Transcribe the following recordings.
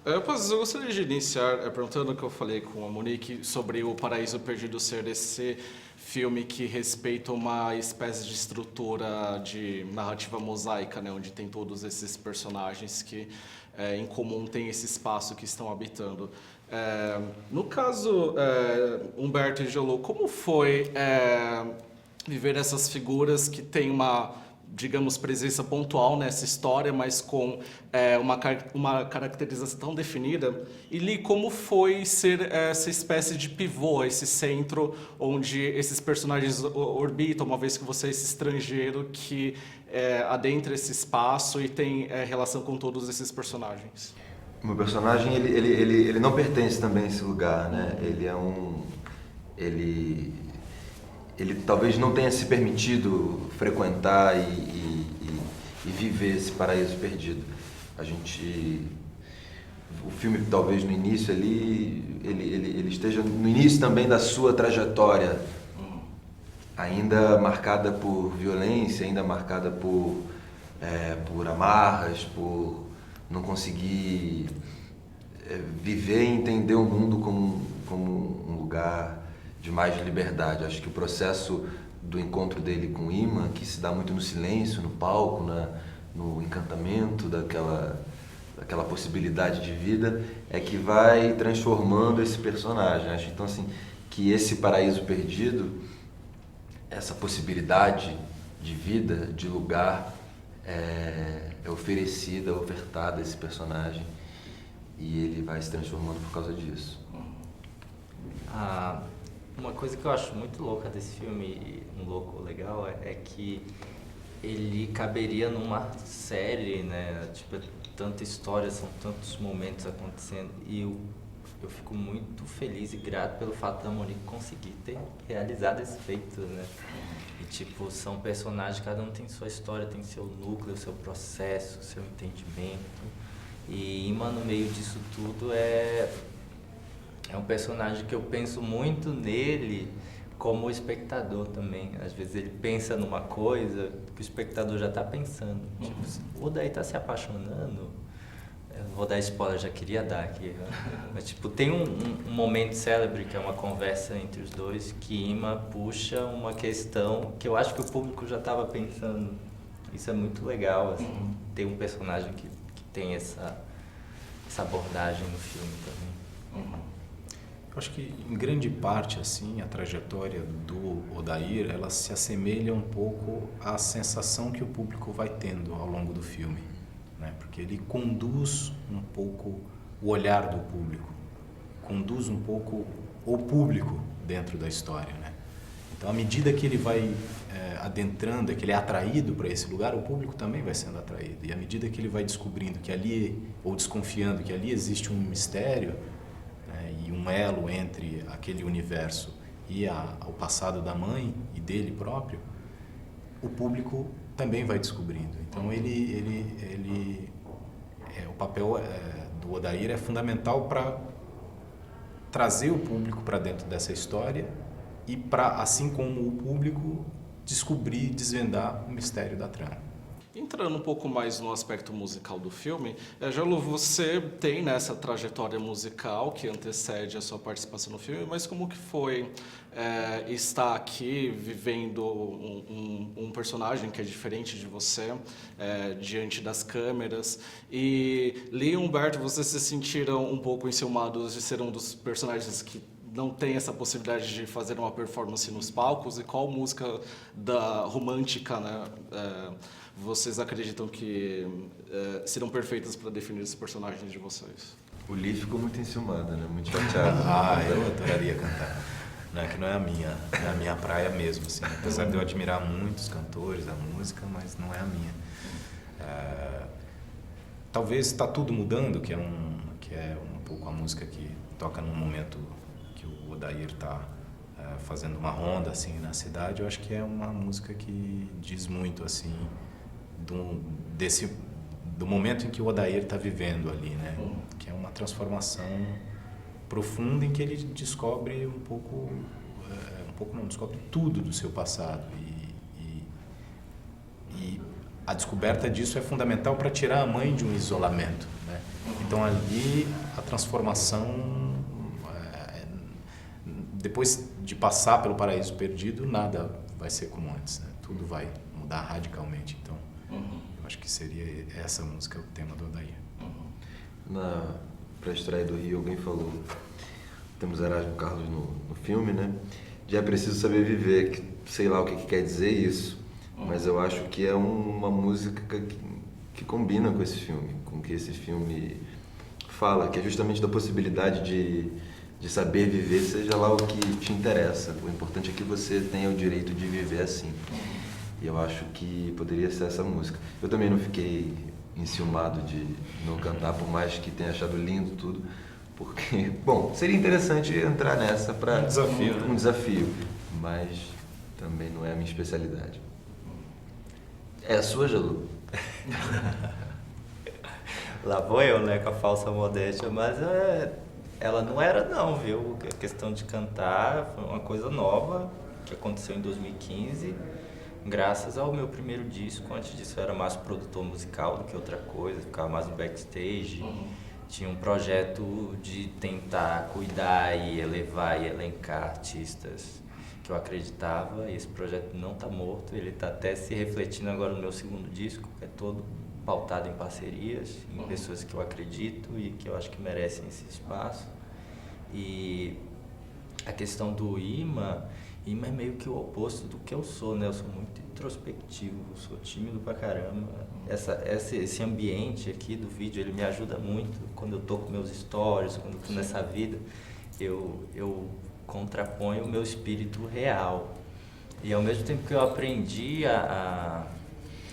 Eu gostaria de iniciar perguntando o que eu falei com a Monique sobre o Paraíso Perdido ser esse filme que respeita uma espécie de estrutura de narrativa mosaica, né, onde tem todos esses personagens que em comum têm esse espaço que estão habitando. No caso, Humberto e Gelou, como foi viver essas figuras que têm uma, digamos, presença pontual nessa história, mas com uma caracterização tão definida? E Li, como foi ser essa espécie de pivô, esse centro onde esses personagens orbitam, uma vez que você é esse estrangeiro que adentra esse espaço e tem relação com todos esses personagens? O meu personagem, ele não pertence também a esse lugar, né? Ele talvez não tenha se permitido frequentar e viver esse paraíso perdido. O filme talvez no início ali, ele esteja no início também da sua trajetória, ainda marcada por violência, ainda marcada por amarras, por não conseguir viver e entender o mundo como um lugar de mais liberdade. Acho que o processo do encontro dele com Ima, que se dá muito no silêncio, no palco, no encantamento daquela possibilidade de vida, é que vai transformando esse personagem. Acho então assim que esse paraíso perdido, essa possibilidade de vida, de lugar, é ofertada a esse personagem, e ele vai se transformando por causa disso. Uma coisa que eu acho muito louca desse filme, um louco legal, é que ele caberia numa série, né? Tipo, tanta história, são tantos momentos acontecendo, e eu fico muito feliz e grato pelo fato da Monique conseguir ter realizado esse feito, né? E tipo, são personagens, cada um tem sua história, tem seu núcleo, seu processo, seu entendimento. E Ima, no meio disso tudo, é um personagem que eu penso muito nele como espectador também. Às vezes ele pensa numa coisa que o espectador já está pensando. Tipo, o Odair está se apaixonando. Eu não vou dar spoiler, já queria dar aqui. Mas tipo, tem um momento célebre que é uma conversa entre os dois que Ima puxa uma questão que eu acho que o público já estava pensando. Isso é muito legal, assim, ter um personagem que tem essa abordagem no filme também. Eu acho que, em grande parte, assim, a trajetória do Odair, ela se assemelha um pouco à sensação que o público vai tendo ao longo do filme, né? Porque ele conduz um pouco o olhar do público, conduz um pouco o público dentro da história, né? Então, à medida que ele vai adentrando, que ele é atraído para esse lugar, o público também vai sendo atraído. E à medida que ele vai descobrindo que ali, ou desconfiando que ali existe um mistério, e um elo entre aquele universo e o passado da mãe e dele próprio, o público também vai descobrindo. Então o papel do Odair é fundamental para trazer o público para dentro dessa história e para, assim como o público, descobrir, desvendar o mistério da trama. Entrando um pouco mais no aspecto musical do filme, Jalu, você tem nessa trajetória musical que antecede a sua participação no filme, mas como que foi estar aqui vivendo um personagem que é diferente de você, diante das câmeras? E Li e Humberto, vocês se sentiram um pouco enciumados de ser um dos personagens que não tem essa possibilidade de fazer uma performance nos palcos? E qual música romântica, né, vocês acreditam que serão perfeitas para definir os personagens de vocês? O Lee ficou muito enciumado, né? Muito chateado. Eu adoraria cantar. Não é que não é a minha praia mesmo, assim. Apesar de eu admirar muitos cantores, a música, mas não é a minha. Talvez Tá Tudo Mudando, que é um pouco a música que toca num momento que o Odair está fazendo uma ronda assim na cidade. Eu acho que é uma música que diz muito assim do momento em que o Odair está vivendo ali, né? Que é uma transformação profunda em que ele descobre descobre tudo do seu passado e a descoberta disso é fundamental para tirar a mãe de um isolamento, né? E Então ali a transformação, depois de passar pelo Paraíso Perdido, nada vai ser como antes, né? Tudo vai mudar radicalmente. Então eu acho que seria essa música o tema do Odair. Na pré-estreia do Rio, alguém falou, temos Erasmo Carlos no filme, né? Já é preciso saber viver, que, sei lá o que quer dizer isso, mas eu acho que é uma música que combina com esse filme, com o que esse filme fala, que é justamente da possibilidade de saber viver, seja lá o que te interessa. O importante é que você tenha o direito de viver assim. E eu acho que poderia ser essa música. Eu também não fiquei enciumado de não cantar, por mais que tenha achado lindo tudo, porque, bom, seria interessante entrar nessa para um desafio, mas também não é a minha especialidade. É a sua, Jalu? Lá vou eu, né, com a falsa modéstia, mas ela não era não, viu? A questão de cantar foi uma coisa nova que aconteceu em 2015, graças ao meu primeiro disco. Antes disso eu era mais produtor musical do que outra coisa, ficava mais no backstage. Tinha um projeto de tentar cuidar e elevar e elencar artistas que eu acreditava, e esse projeto não está morto, ele está até se refletindo agora no meu segundo disco, que é todo pautado em parcerias, em pessoas que eu acredito e que eu acho que merecem esse espaço. E a questão do Ima é meio que o oposto do que eu sou, né? Eu sou muito introspectivo, sou tímido pra caramba. Esse ambiente aqui do vídeo, ele me ajuda muito quando eu tô com meus stories, quando eu tô nessa vida, eu contraponho o meu espírito real. E ao mesmo tempo que eu aprendi a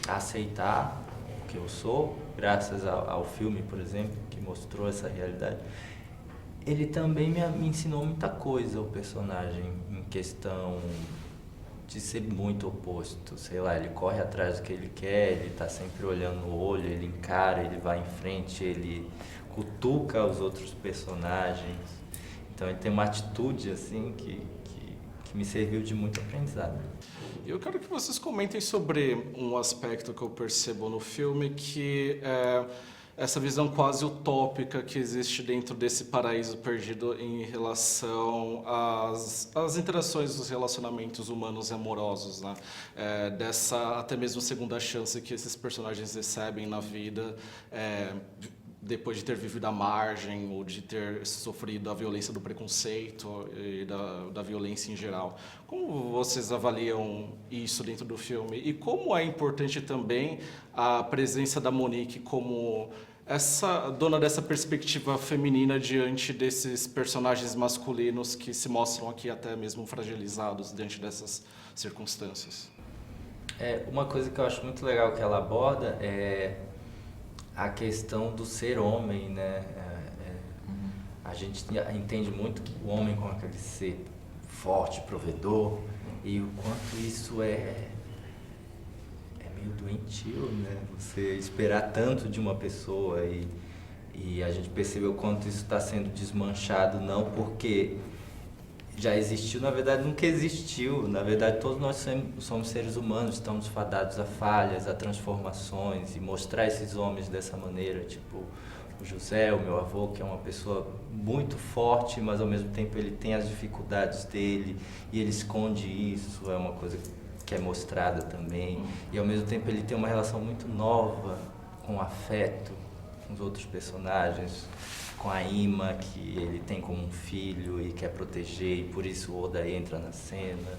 aceitar o que eu sou, graças ao filme, por exemplo, que mostrou essa realidade, ele também me ensinou muita coisa, o personagem, em questão de ser muito oposto. Sei lá, ele corre atrás do que ele quer, ele tá sempre olhando no olho, ele encara, ele vai em frente, ele cutuca os outros personagens. Então ele tem uma atitude assim que me serviu de muito aprendizado. Eu quero que vocês comentem sobre um aspecto que eu percebo no filme, que é essa visão quase utópica que existe dentro desse paraíso perdido em relação às interações dos relacionamentos humanos e amorosos, né? Dessa até mesmo segunda chance que esses personagens recebem na vida, depois de ter vivido à margem ou de ter sofrido a violência do preconceito e da violência em geral. Como vocês avaliam isso dentro do filme? E como é importante também a presença da Monique como essa dona dessa perspectiva feminina diante desses personagens masculinos que se mostram aqui até mesmo fragilizados diante dessas circunstâncias? Uma coisa que eu acho muito legal que ela aborda é a questão do ser homem, né? A gente entende muito o homem como aquele ser forte, provedor, e o quanto isso é meio doentio, né? Você esperar tanto de uma pessoa e a gente percebeu o quanto isso está sendo desmanchado, não porque já existiu, na verdade nunca existiu. Na verdade todos nós somos seres humanos, estamos fadados a falhas, a transformações, e mostrar esses homens dessa maneira, tipo o José, o meu avô, que é uma pessoa muito forte, mas ao mesmo tempo ele tem as dificuldades dele e ele esconde isso, é uma coisa que é mostrada também. E ao mesmo tempo ele tem uma relação muito nova com o afeto, com os outros personagens, com a Ima, que ele tem como um filho e quer proteger, e por isso o Oda entra na cena.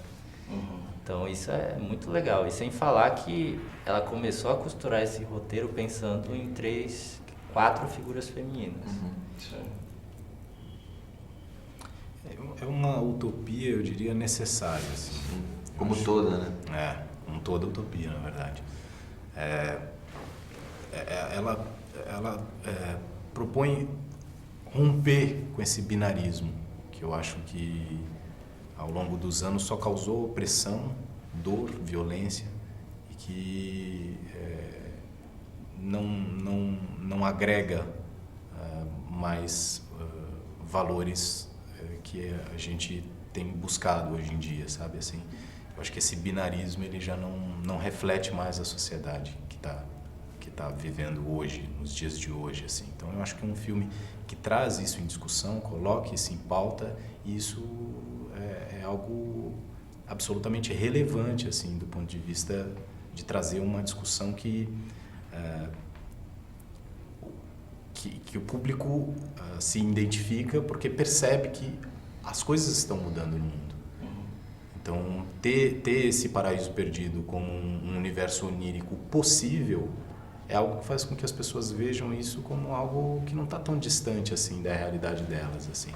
Então isso é muito legal. E sem falar que ela começou a costurar esse roteiro pensando em 4 figuras femininas. É uma utopia, eu diria, necessária. Assim. Como toda, né? Como toda utopia, na verdade. Ela propõe romper com esse binarismo, que eu acho que ao longo dos anos só causou opressão, dor, violência, e que não agrega mais valores que a gente tem buscado hoje em dia, sabe? Assim, eu acho que esse binarismo ele já não reflete mais a sociedade que está vivendo hoje, nos dias de hoje, assim. Então eu acho que é um filme que traz isso em discussão, coloca isso em pauta, e isso é algo absolutamente relevante, assim, do ponto de vista de trazer uma discussão que o público se identifica porque percebe que as coisas estão mudando no mundo. Então, ter esse Paraíso Perdido como um universo onírico possível é algo que faz com que as pessoas vejam isso como algo que não está tão distante assim da realidade delas, assim.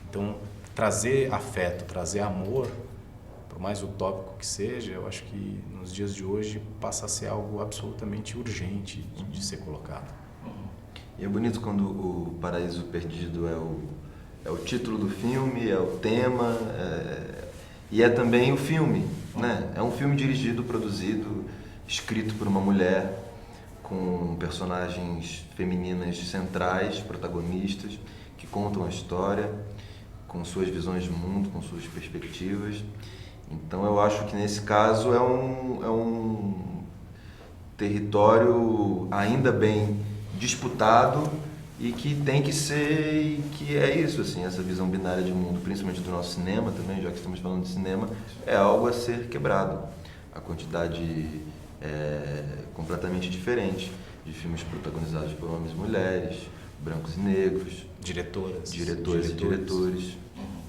Então, trazer afeto, trazer amor, por mais utópico que seja, eu acho que nos dias de hoje passa a ser algo absolutamente urgente de ser colocado. E é bonito quando o Paraíso Perdido é o título do filme, é o tema, e é também o filme, né? É um filme dirigido, produzido, escrito por uma mulher, com personagens femininas centrais, protagonistas, que contam a história, com suas visões de mundo, com suas perspectivas. Então eu acho que nesse caso é um território ainda bem disputado e que tem que ser, que é isso, assim, essa visão binária de mundo, principalmente do nosso cinema também, já que estamos falando de cinema, é algo a ser quebrado. A quantidade é completamente diferente de filmes protagonizados por homens e mulheres, brancos e negros, diretores e diretores.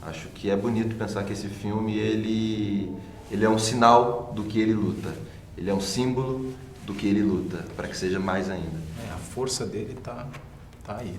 Acho que é bonito pensar que esse filme ele é um sinal do que ele luta, ele é um símbolo do que ele luta, para que seja mais ainda. A força dele tá aí.